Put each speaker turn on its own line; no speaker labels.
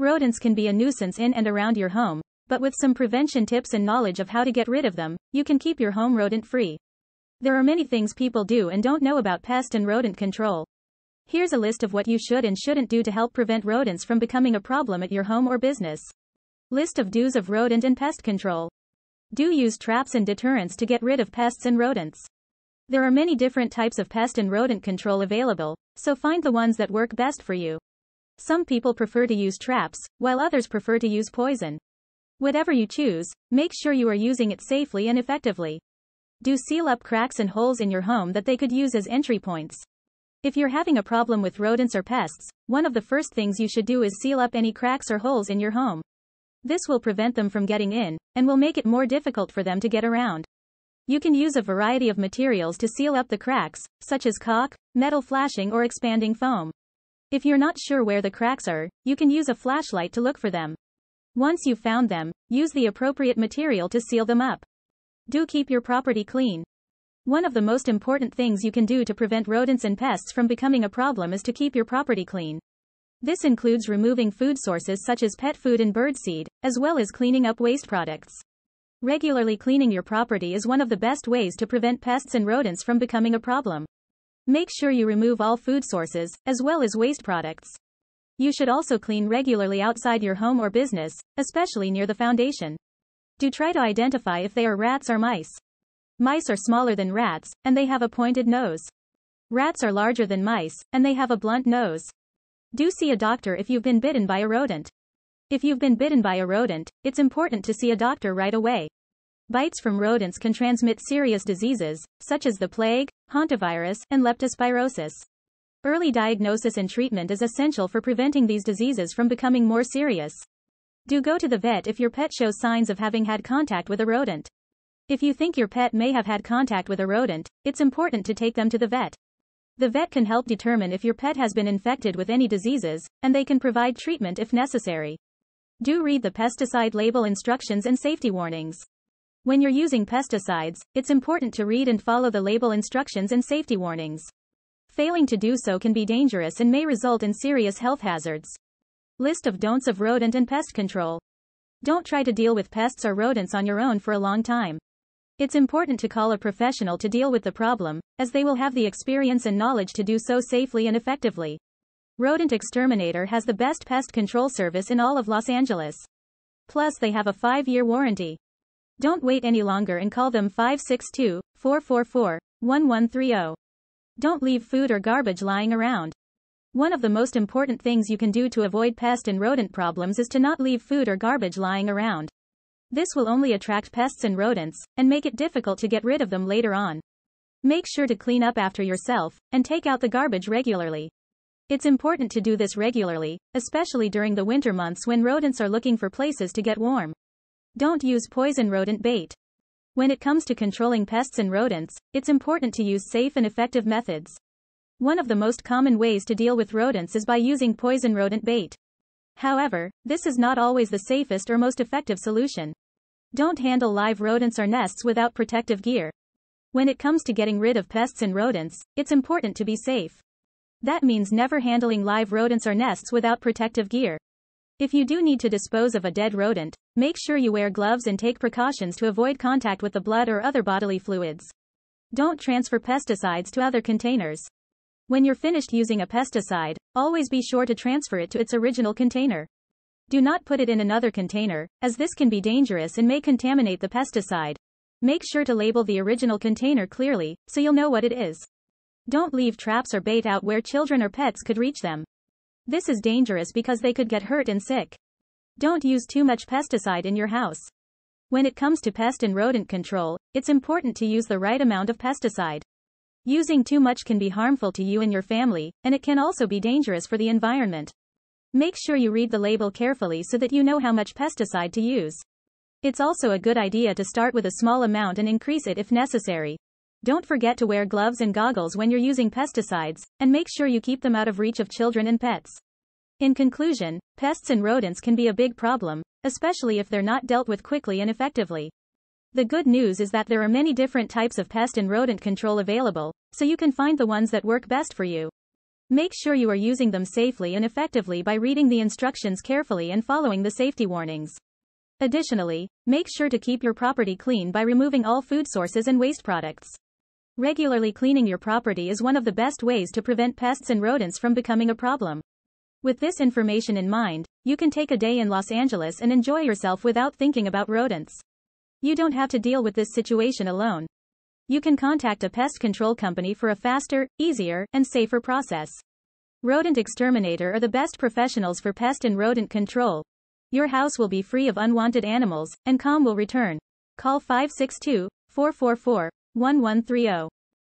Rodents can be a nuisance in and around your home, but with some prevention tips and knowledge of how to get rid of them, you can keep your home rodent-free. There are many things people do and don't know about pest and rodent control. Here's a list of what you should and shouldn't do to help prevent rodents from becoming a problem at your home or business. List of do's of rodent and pest control. Do use traps and deterrents to get rid of pests and rodents. There are many different types of pest and rodent control available, so find the ones that work best for you. Some people prefer to use traps, while others prefer to use poison. Whatever you choose, make sure you are using it safely and effectively. Do seal up cracks and holes in your home that they could use as entry points. If you're having a problem with rodents or pests, one of the first things you should do is seal up any cracks or holes in your home. This will prevent them from getting in, and will make it more difficult for them to get around. You can use a variety of materials to seal up the cracks, such as caulk, metal flashing or expanding foam. If you're not sure where the cracks are, you can use a flashlight to look for them. Once you've found them, use the appropriate material to seal them up. Do keep your property clean. One of the most important things you can do to prevent rodents and pests from becoming a problem is to keep your property clean. This includes removing food sources such as pet food and birdseed, as well as cleaning up waste products. Regularly cleaning your property is one of the best ways to prevent pests and rodents from becoming a problem. Make sure you remove all food sources, as well as waste products. You should also clean regularly outside your home or business, especially near the foundation. Do try to identify if they are rats or mice. Mice are smaller than rats, and they have a pointed nose. Rats are larger than mice, and they have a blunt nose. Do see a doctor if you've been bitten by a rodent. If you've been bitten by a rodent, it's important to see a doctor right away. Bites from rodents can transmit serious diseases, such as the plague, hantavirus, and leptospirosis. Early diagnosis and treatment is essential for preventing these diseases from becoming more serious. Do go to the vet if your pet shows signs of having had contact with a rodent. If you think your pet may have had contact with a rodent, it's important to take them to the vet. The vet can help determine if your pet has been infected with any diseases, and they can provide treatment if necessary. Do read the pesticide label instructions and safety warnings. When you're using pesticides, it's important to read and follow the label instructions and safety warnings. Failing to do so can be dangerous and may result in serious health hazards. List of don'ts of rodent and pest control. Don't try to deal with pests or rodents on your own for a long time. It's important to call a professional to deal with the problem, as they will have the experience and knowledge to do so safely and effectively. Rodent Exterminator has the best pest control service in all of Los Angeles. Plus, they have a 5-year warranty. Don't wait any longer and call them 562-444-1130. Don't leave food or garbage lying around. One of the most important things you can do to avoid pest and rodent problems is to not leave food or garbage lying around. This will only attract pests and rodents, and make it difficult to get rid of them later on. Make sure to clean up after yourself, and take out the garbage regularly. It's important to do this regularly, especially during the winter months when rodents are looking for places to get warm. Don't use poison rodent bait. When it comes to controlling pests and rodents, it's important to use safe and effective methods. One of the most common ways to deal with rodents is by using poison rodent bait. However, this is not always the safest or most effective solution. Don't handle live rodents or nests without protective gear. When it comes to getting rid of pests and rodents, it's important to be safe. That means never handling live rodents or nests without protective gear. If you do need to dispose of a dead rodent, make sure you wear gloves and take precautions to avoid contact with the blood or other bodily fluids. Don't transfer pesticides to other containers. When you're finished using a pesticide, always be sure to transfer it to its original container. Do not put it in another container, as this can be dangerous and may contaminate the pesticide. Make sure to label the original container clearly, so you'll know what it is. Don't leave traps or bait out where children or pets could reach them. This is dangerous because they could get hurt and sick. Don't use too much pesticide in your house. When it comes to pest and rodent control, it's important to use the right amount of pesticide. Using too much can be harmful to you and your family, and it can also be dangerous for the environment. Make sure you read the label carefully so that you know how much pesticide to use. It's also a good idea to start with a small amount and increase it if necessary. Don't forget to wear gloves and goggles when you're using pesticides, and make sure you keep them out of reach of children and pets. In conclusion, pests and rodents can be a big problem, especially if they're not dealt with quickly and effectively. The good news is that there are many different types of pest and rodent control available, so you can find the ones that work best for you. Make sure you are using them safely and effectively by reading the instructions carefully and following the safety warnings. Additionally, make sure to keep your property clean by removing all food sources and waste products. Regularly cleaning your property is one of the best ways to prevent pests and rodents from becoming a problem. With this information in mind, you can take a day in Los Angeles and enjoy yourself without thinking about rodents. You don't have to deal with this situation alone. You can contact a pest control company for a faster, easier, and safer process. Rodent Exterminator are the best professionals for pest and rodent control. Your house will be free of unwanted animals, and calm will return. Call 562-444-1130.